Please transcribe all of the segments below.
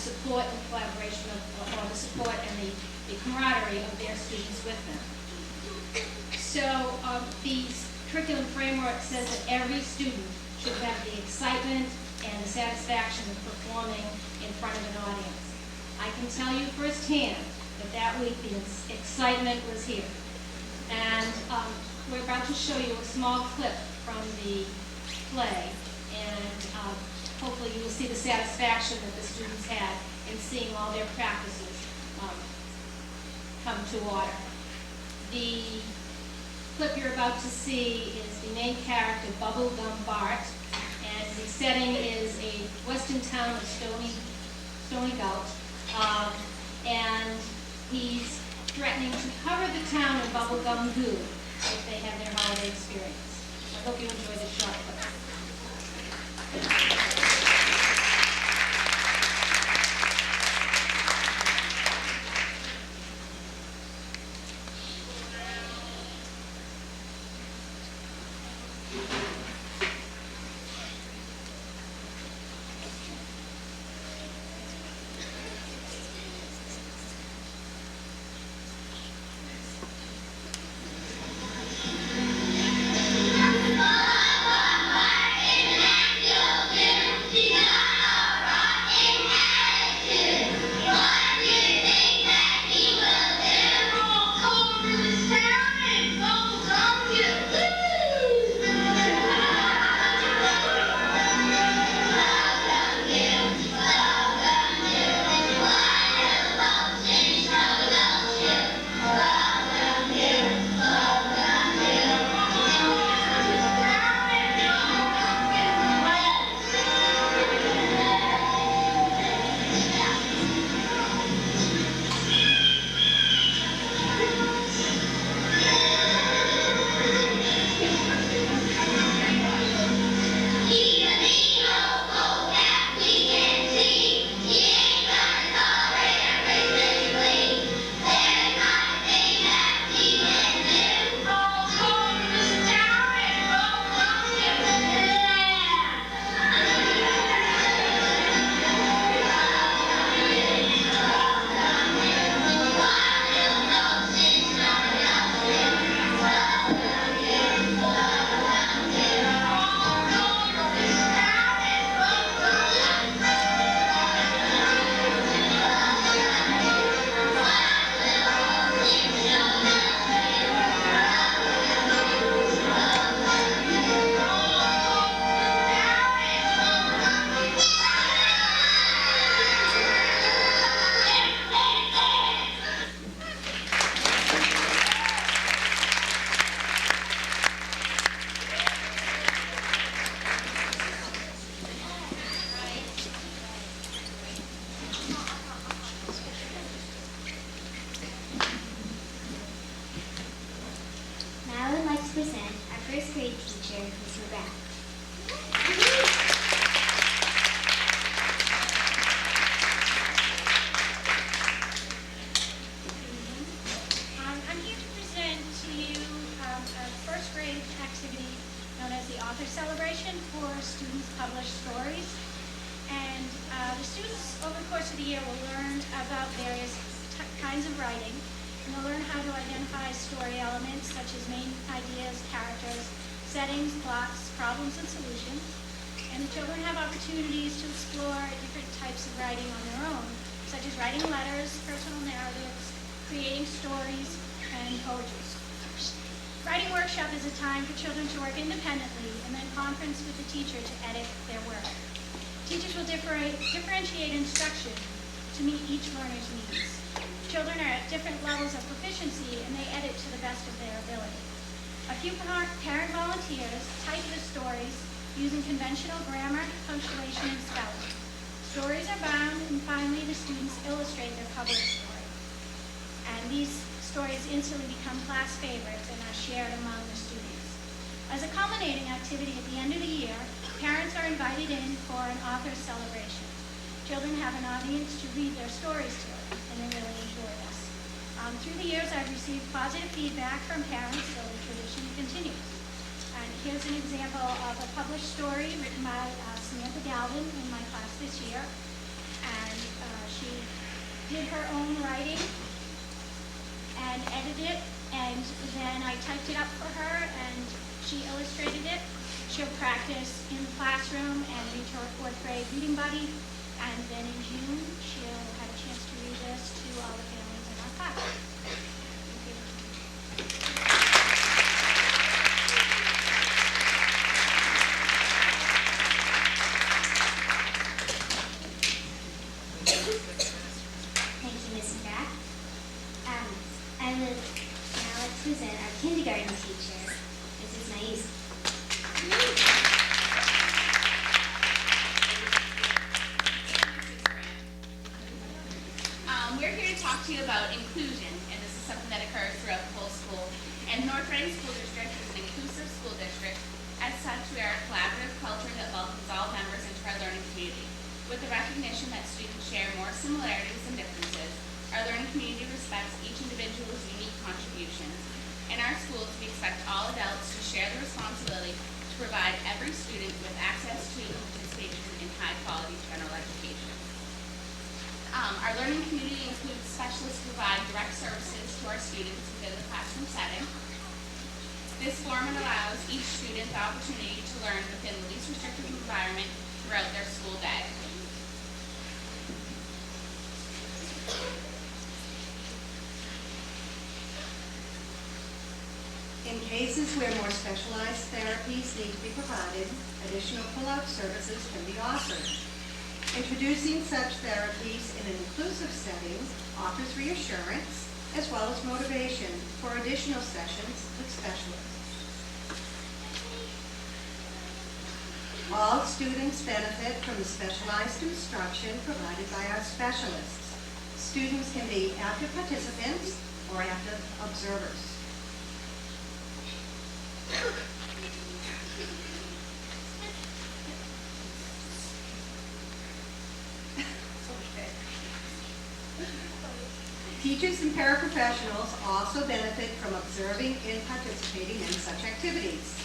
support and collaboration or the support and the camaraderie of their students with them. So the curriculum framework says that every student should have the excitement and the satisfaction of performing in front of an audience. I can tell you firsthand that week the excitement was here. And we're about to show you a small clip from the play, and hopefully you will see the satisfaction that the students had in seeing all their practices come to order. The clip you're about to see is the main character, Bubblegum Bart, and the setting is a western town of Stony Gulch, and he's threatening to cover the town in bubblegum goo if they have their holiday experience. I hope you enjoy this short clip. present our first grade teacher, Ms. McGrath. I'm here to present to you a first grade activity known as the Author Celebration for students' published stories. And the students over the course of the year will learn about various kinds of writing. And they'll learn how to identify story elements such as main ideas, characters, settings, plots, problems, and solutions. And the children have opportunities to explore different types of writing on their own, such as writing letters, personal narratives, creating stories, and poetry. Writing workshop is a time for children to work independently and then conference with the teacher to edit their work. Teachers will differentiate instruction to meet each learner's needs. Children are at different levels of proficiency and they edit to the best of their ability. A few parent volunteers type the stories using conventional grammar, punctuation, and spelling. Stories are bound, and finally the students illustrate their published story. And these stories instantly become class favorites and are shared among the students. As a culminating activity at the end of the year, parents are invited in for an author celebration. Children have an audience to read their stories to, and they really enjoy this. Through the years, I've received positive feedback from parents, so the tradition continues. And here's an example of a published story written by Samantha Galvin in my class this year. And her own writing and edited it, and then I typed it up for her and she illustrated it. She'll practice in the classroom and read to her fourth grade reading buddy, and then in June she'll have a chance to read this to all the families in our class. Thank you. Thank you, Mrs. Graff. I would now like to present our kindergarten teacher, Mrs. Nais. We're here to talk to you about inclusion, and this is something that occurs throughout the whole school. And North Reading School District is an inclusive school district. As such, we are a collaborative culture that welcomes all members into our learning community. With the recognition that students share more similarities than differences, our learning community respects each individual's unique contributions. In our schools, we expect all adults to share the responsibility to provide every student with access to and participation in high-quality general education. Our learning community includes specialists who provide direct services to our students within the classroom setting. This format allows each student the opportunity to learn within the least restrictive environment throughout their school day. In cases where more specialized therapies need to be provided, additional pull-out services can be offered. Introducing such therapies in an inclusive setting offers reassurance as well as motivation for additional sessions with specialists. All students benefit from the specialized instruction provided by our specialists. Students can be active participants or active observers. Teachers and paraprofessionals also benefit from observing and participating in such activities.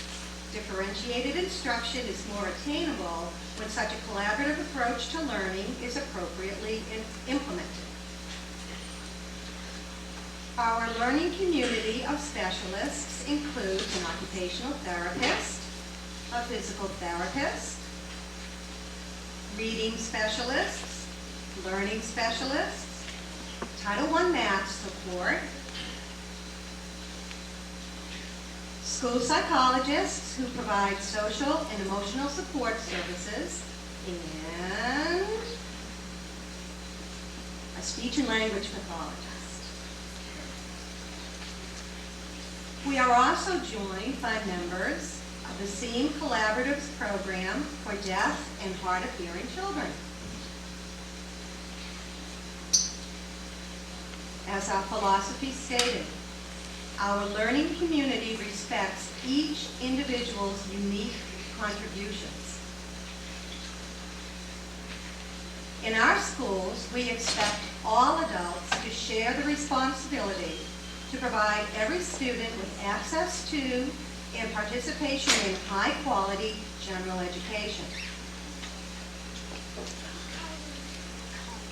Differentiated instruction is more attainable when such a collaborative approach to learning is appropriately implemented. Our learning community of specialists includes an occupational therapist, a physical therapist, reading specialists, learning specialists, Title I math support, school psychologists who provide social and emotional support services, and a speech and language pathologist. We are also joined by members of the SEAM Collaboratives Program for deaf and hard of hearing children. As our philosophy stated, our learning community respects each individual's unique contributions. In our schools, we expect all adults to share the responsibility to provide every student with access to and participation in high-quality general education.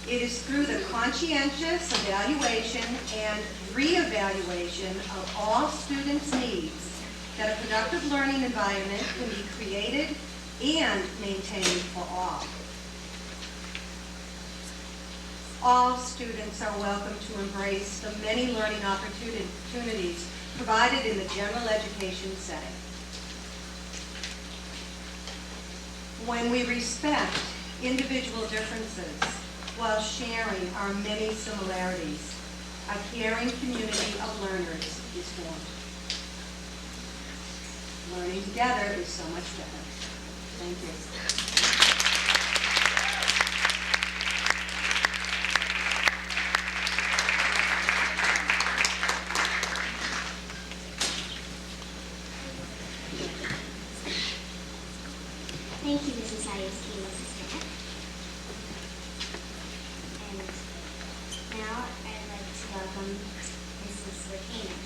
It is through the conscientious evaluation and re-evaluation of all students' needs that a productive learning environment can be created and maintained for all. All students are welcome to embrace the many learning opportunities provided in the general education setting. When we respect individual differences while sharing our many similarities, a caring community of learners is formed. Learning together is so much better. Thank you. Thank you, Mrs. Hayes and Mrs. Smith. And now I'd like to welcome Mrs. Rapina.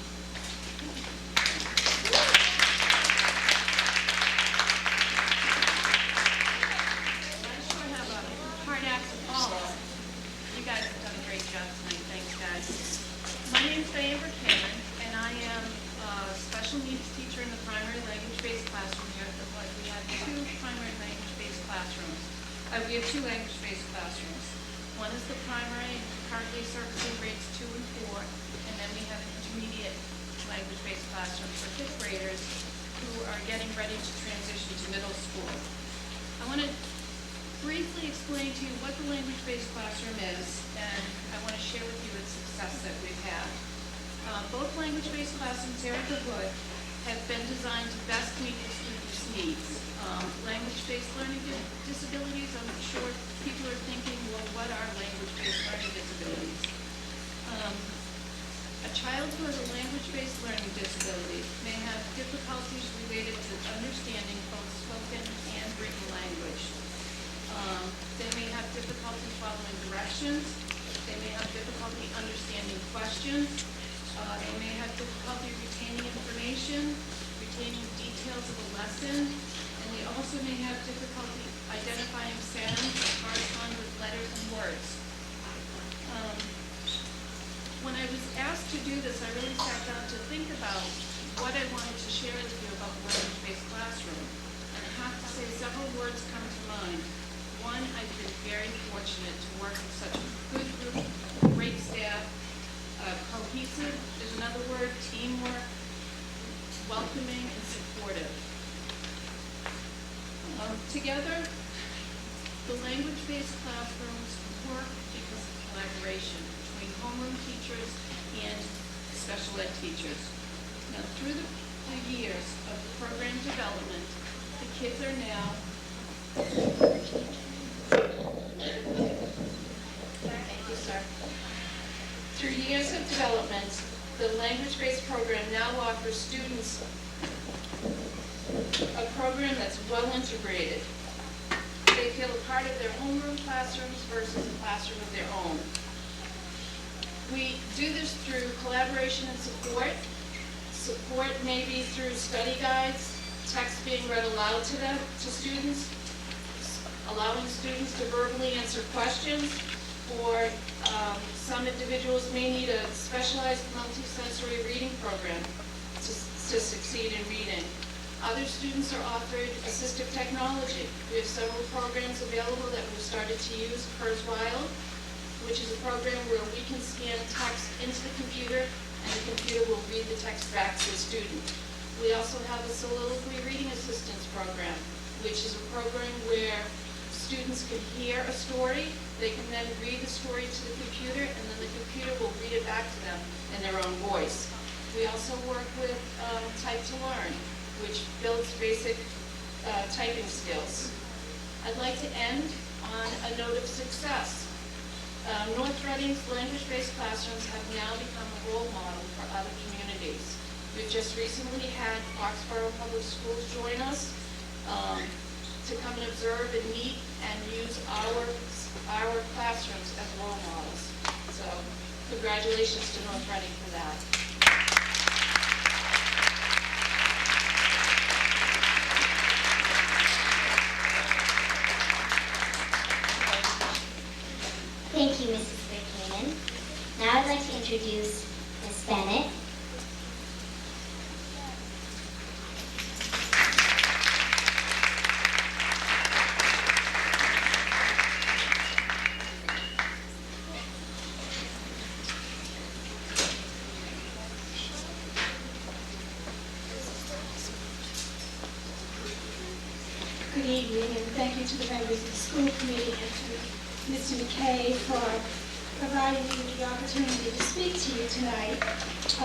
I sure have a hard act to follow. You guys have done a great job. job tonight. Thanks, guys. My name's Diane Buchanan, and I am a special needs teacher in the primary language-based classroom here at the Hood. We have two primary language-based classrooms. We have two language-based classrooms. One is the primary, currently servicing grades 2 and 4, and then we have an intermediate language-based classroom for 5th graders who are getting ready to transition to middle school. I want to briefly explain to you what the language-based classroom is, and I want to share with you its success that we've had. Both language-based classrooms here at the Hood have been designed to best meet the students' needs. Language-based learning disabilities, I'm sure people are thinking, well, what are language-based learning disabilities? A child who has a language-based learning disability may have difficulties related to understanding both spoken and written language. They may have difficulty following directions. They may have difficulty understanding questions. They may have difficulty retaining information, retaining details of a lesson, and they also may have difficulty identifying sounds that correspond with letters and words. When I was asked to do this, I really sat down to think about what I wanted to share with you about the language-based classroom. And I have to say several words come to mind. One, I've been very fortunate to work with such a good group, great staff, cohesive, there's another word, teamwork, welcoming and supportive. Together, the language-based classrooms work because of collaboration between homeroom teachers and special ed teachers. Now, through the years of the program development, the kids are now Thank you, sir. Through years of development, the language-based program now offers students a program that's well integrated. They feel a part of their homeroom classrooms versus a classroom of their own. We do this through collaboration and support. Support maybe through study guides, text being read aloud to them, to students, allowing students to verbally answer questions, or some individuals may need a specialized multisensory reading program to succeed in reading. Other students are offered assistive technology. We have several programs available that we've started to use, Kurzweil, which is a program where we can scan text into the computer and the computer will read the text back to the student. We also have a soliloquy reading assistance program, which is a program where students can hear a story, they can then read the story to the computer, and then the computer will read it back to them in their own voice. We also work with Type to Learn, which builds basic typing skills. I'd like to end on a note of success. North Reading's language-based classrooms have now become a role model for other communities. We've just recently had Foxborough Public Schools join us to come and observe and meet and use our classrooms as role models. So congratulations to North Reading for that. Thank you, Mrs. Buchanan. Now I'd like to introduce Ms. Bennett. Good evening, and thank you to the members of the school committee and to Mr. McKay for providing me with the opportunity to speak to you tonight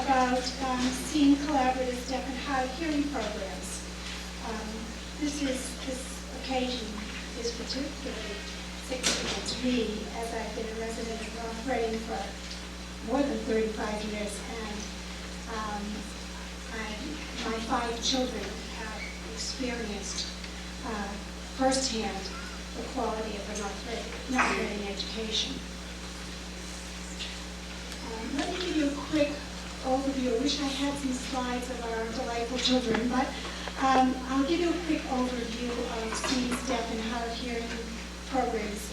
about STEAM Collaborative Deaf and Hard of Hearing programs. This occasion is particularly significant to me, as I've been a resident of North Reading for more than 35 years, and my 5 children have experienced firsthand the quality of the North Reading education. Let me give you a quick overview. I wish I had some slides of our delightful children, but I'll give you a quick overview of STEAM's deaf and hard of hearing programs